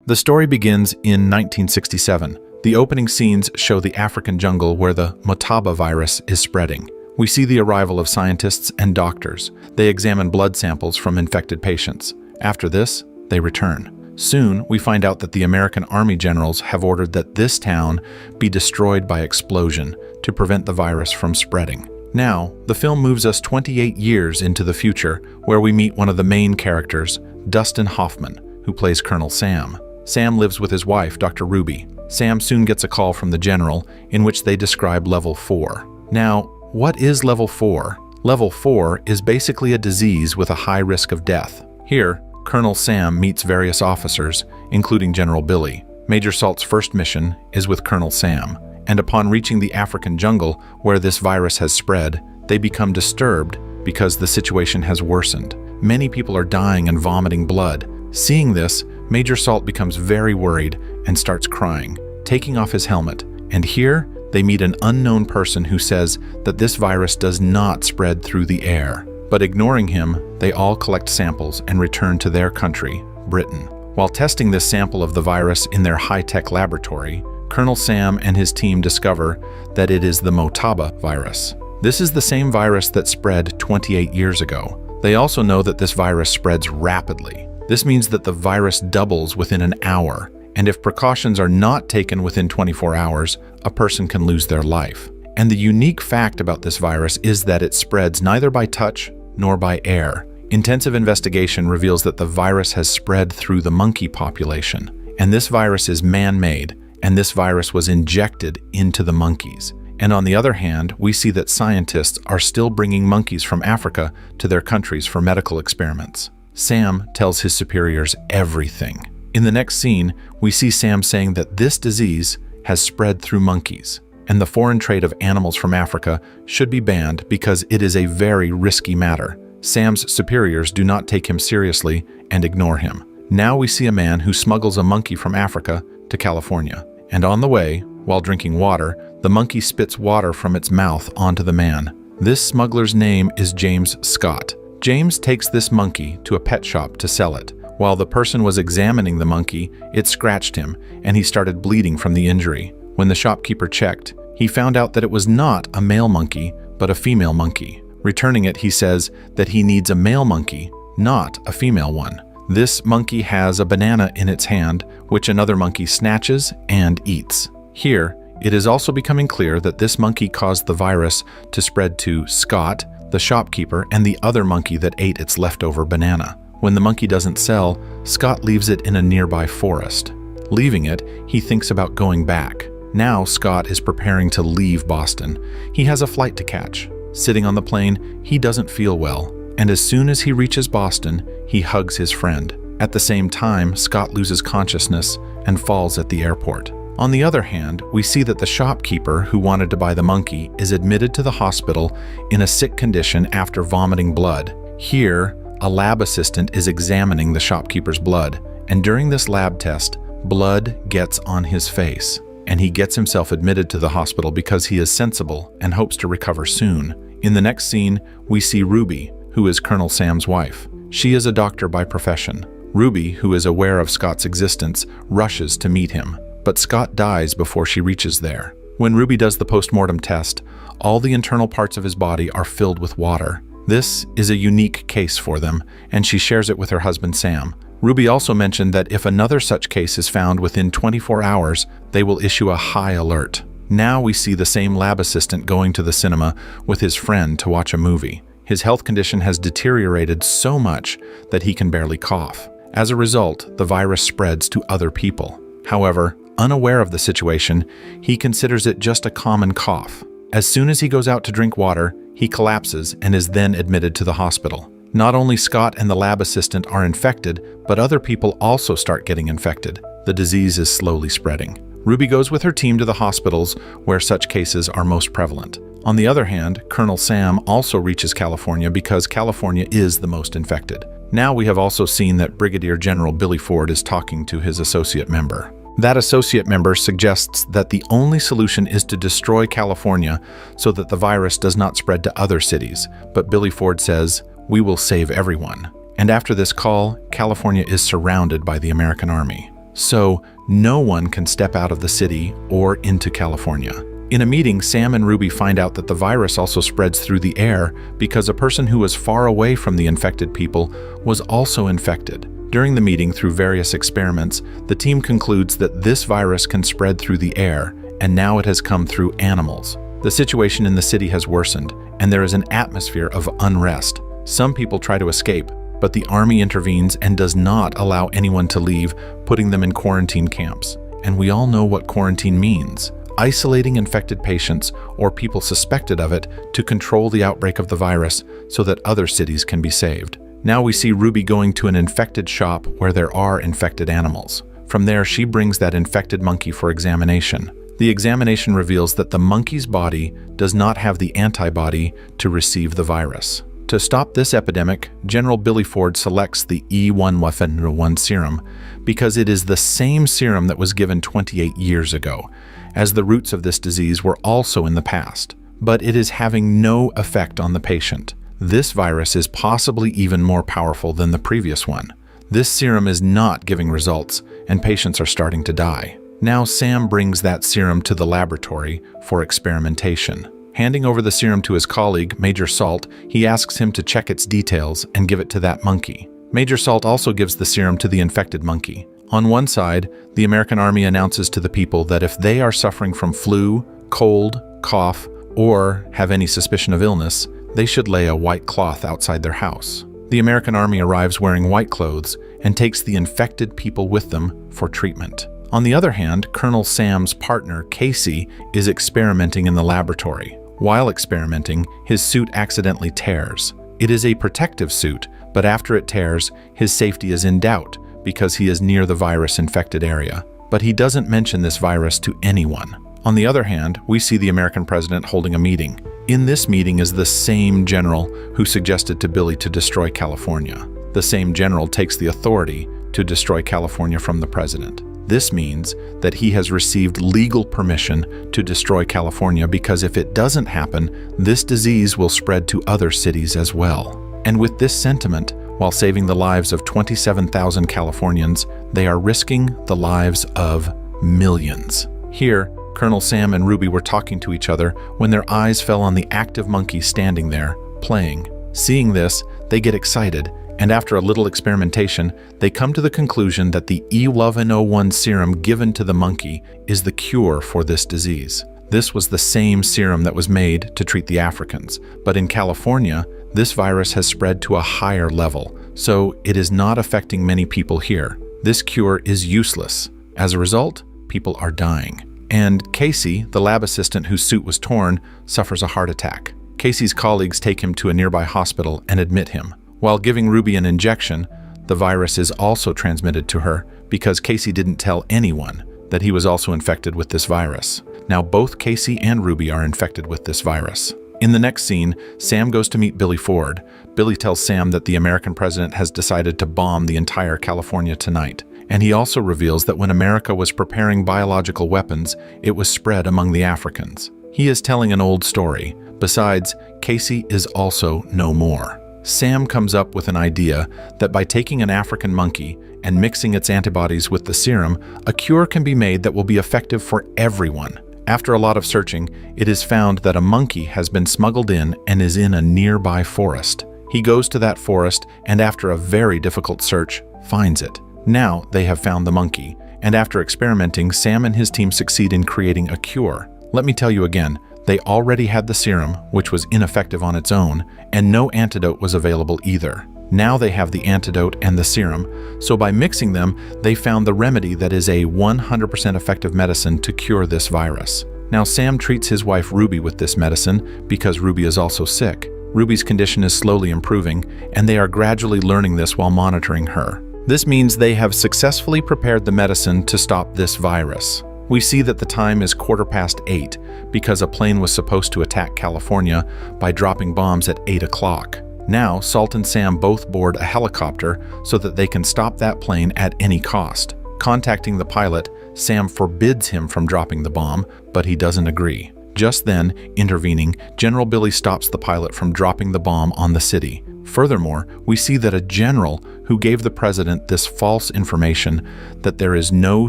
The story begins in 1967. The opening scenes show the African jungle where the Motaba virus is spreading. We see the arrival of scientists and doctors. They examine blood samples from infected patients. After this, they return. Soon, we find out that the American Army generals have ordered that this town be destroyed by explosion to prevent the virus from spreading. Now, the film moves us 28 years into the future, where we meet one of the main characters, Dustin Hoffman, who plays Colonel Sam. Sam lives with his wife, Dr. Ruby. Sam soon gets a call from the general, in which they describe Level 4. Now, what is Level 4? Level 4 is basically a disease with a high risk of death. Here, Colonel Sam meets various officers, including General Billy. Major Salt's first mission is with Colonel Sam, and upon reaching the African jungle where this virus has spread, they become disturbed because the situation has worsened. Many people are dying and vomiting blood. Seeing this, Major Salt becomes very worried and starts crying, taking off his helmet. And here, they meet an unknown person who says that this virus does not spread through the air. But ignoring him, they all collect samples and return to their country, Britain. While testing this sample of the virus in their high-tech laboratory, Colonel Sam and his team discover that it is the Motaba virus. This is the same virus that spread 28 years ago. They also know that this virus spreads rapidly. This means that the virus doubles within an hour, and if precautions are not taken within 24 hours, a person can lose their life. And the unique fact about this virus is that it spreads neither by touch nor by air. Intensive investigation reveals that the virus has spread through the monkey population, and this virus is man-made, and this virus was injected into the monkeys. And on the other hand, we see that scientists are still bringing monkeys from Africa to their countries for medical experiments. Sam tells his superiors everything. In the next scene, we see Sam saying that this disease has spread through monkeys, and the foreign trade of animals from Africa should be banned because it is a very risky matter. Sam's superiors do not take him seriously and ignore him. Now we see a man who smuggles a monkey from Africa to California, and on the way, while drinking water, the monkey spits water from its mouth onto the man. This smuggler's name is James Scott. James takes this monkey to a pet shop to sell it. While the person was examining the monkey, it scratched him, and he started bleeding from the injury. When the shopkeeper checked, he found out that it was not a male monkey, but a female monkey. Returning it, he says that he needs a male monkey, not a female one. This monkey has a banana in its hand, which another monkey snatches and eats. Here, it is also becoming clear that this monkey caused the virus to spread to Scott, the shopkeeper, and the other monkey that ate its leftover banana. When the monkey doesn't sell, Scott leaves it in a nearby forest. Leaving it, he thinks about going back. Now Scott is preparing to leave Boston. He has a flight to catch. Sitting on the plane, he doesn't feel well, and as soon as he reaches Boston, he hugs his friend. At the same time, Scott loses consciousness and falls at the airport. On the other hand, we see that the shopkeeper who wanted to buy the monkey is admitted to the hospital in a sick condition after vomiting blood. Here, a lab assistant is examining the shopkeeper's blood, and during this lab test, blood gets on his face, and he gets himself admitted to the hospital because he is sensible and hopes to recover soon. In the next scene, we see Ruby, who is Colonel Sam's wife. She is a doctor by profession. Ruby, who is aware of Scott's existence, rushes to meet him, but Scott dies before she reaches there. When Ruby does the post-mortem test, all the internal parts of his body are filled with water. This is a unique case for them, and she shares it with her husband Sam. Ruby also mentioned that if another such case is found within 24 hours, they will issue a high alert. Now we see the same lab assistant going to the cinema with his friend to watch a movie. His health condition has deteriorated so much that he can barely cough. As a result, the virus spreads to other people. However, unaware of the situation, he considers it just a common cough. As soon as he goes out to drink water, he collapses and is then admitted to the hospital. Not only Scott and the lab assistant are infected, but other people also start getting infected. The disease is slowly spreading. Ruby goes with her team to the hospitals where such cases are most prevalent. On the other hand, Colonel Sam also reaches California because California is the most infected. Now we have also seen that Brigadier General Billy Ford is talking to his associate member. That associate member suggests that the only solution is to destroy California so that the virus does not spread to other cities. But Billy Ford says, "We will save everyone." And after this call, California is surrounded by the American Army. so no one can step out of the city or into California. In a meeting, Sam and Ruby find out that the virus also spreads through the air because a person who was far away from the infected people was also infected. During the meeting, through various experiments, the team concludes that this virus can spread through the air, and now it has come through animals. The situation in the city has worsened, and there is an atmosphere of unrest. Some people try to escape, but the army intervenes and does not allow anyone to leave, putting them in quarantine camps. And we all know what quarantine means: isolating infected patients or people suspected of it to control the outbreak of the virus so that other cities can be saved. Now we see Ruby going to an infected shop where there are infected animals. From there, she brings that infected monkey for examination. The examination reveals that the monkey's body does not have the antibody to receive the virus. To stop this epidemic, General Billy Ford selects the E1 serum because it is the same serum that was given 28 years ago, as the roots of this disease were also in the past. But it is having no effect on the patient. This virus is possibly even more powerful than the previous one. This serum is not giving results, and patients are starting to die. Now Sam brings that serum to the laboratory for experimentation. Handing over the serum to his colleague, Major Salt, he asks him to check its details and give it to that monkey. Major Salt also gives the serum to the infected monkey. On one side, the American Army announces to the people that if they are suffering from flu, cold, cough, or have any suspicion of illness, they should lay a white cloth outside their house. The American Army arrives wearing white clothes and takes the infected people with them for treatment. On the other hand, Colonel Sam's partner, Casey, is experimenting in the laboratory. While experimenting, his suit accidentally tears. It is a protective suit, but after it tears, his safety is in doubt because he is near the virus-infected area. But he doesn't mention this virus to anyone. On the other hand, we see the American president holding a meeting. In this meeting is the same general who suggested to Billy to destroy California. The same general takes the authority to destroy California from the president. This means that he has received legal permission to destroy California because if it doesn't happen, this disease will spread to other cities as well. And with this sentiment, while saving the lives of 27,000 Californians, they are risking the lives of millions. Here, Colonel Sam and Ruby were talking to each other when their eyes fell on the active monkey standing there, playing. Seeing this, they get excited, and after a little experimentation, they come to the conclusion that the E1101 serum given to the monkey is the cure for this disease. This was the same serum that was made to treat the Africans, but in California, this virus has spread to a higher level, so it is not affecting many people here. This cure is useless. As a result, people are dying. And Casey, the lab assistant whose suit was torn, suffers a heart attack. Casey's colleagues take him to a nearby hospital and admit him. While giving Ruby an injection, the virus is also transmitted to her because Casey didn't tell anyone that he was also infected with this virus. Now both Casey and Ruby are infected with this virus. In the next scene, Sam goes to meet Billy Ford. Billy tells Sam that the American president has decided to bomb the entire California tonight. And he also reveals that when America was preparing biological weapons, it was spread among the Africans. He is telling an old story. Besides, Casey is also no more. Sam comes up with an idea that by taking an African monkey and mixing its antibodies with the serum, a cure can be made that will be effective for everyone. After a lot of searching, it is found that a monkey has been smuggled in and is in a nearby forest. He goes to that forest and after a very difficult search, finds it. Now they have found the monkey, and after experimenting, Sam and his team succeed in creating a cure. Let me tell you again, they already had the serum, which was ineffective on its own, and no antidote was available either. Now they have the antidote and the serum, so by mixing them, they found the remedy that is a 100% effective medicine to cure this virus. Now Sam treats his wife Ruby with this medicine because Ruby is also sick. Ruby's condition is slowly improving, and they are gradually learning this while monitoring her. This means they have successfully prepared the medicine to stop this virus. We see that the time is 8:15 because a plane was supposed to attack California by dropping bombs at 8 o'clock. Now, Salt and Sam both board a helicopter so that they can stop that plane at any cost. Contacting the pilot, Sam forbids him from dropping the bomb, but he doesn't agree. Just then, intervening, General Billy stops the pilot from dropping the bomb on the city. Furthermore, we see that a general who gave the president this false information that there is no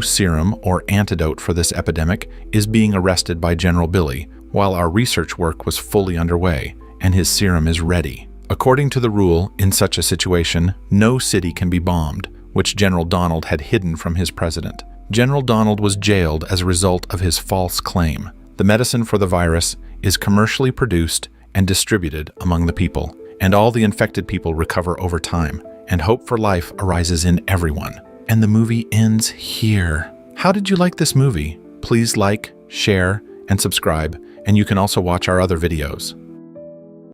serum or antidote for this epidemic, is being arrested by General Billy, while our research work was fully underway, and his serum is ready. According to the rule, in such a situation, no city can be bombed, which General Donald had hidden from his president. General Donald was jailed as a result of his false claim. The medicine for the virus is commercially produced and distributed among the people, and all the infected people recover over time, and hope for life arises in everyone. And the movie ends here. How did you like this movie? Please like, share, and subscribe, and you can also watch our other videos.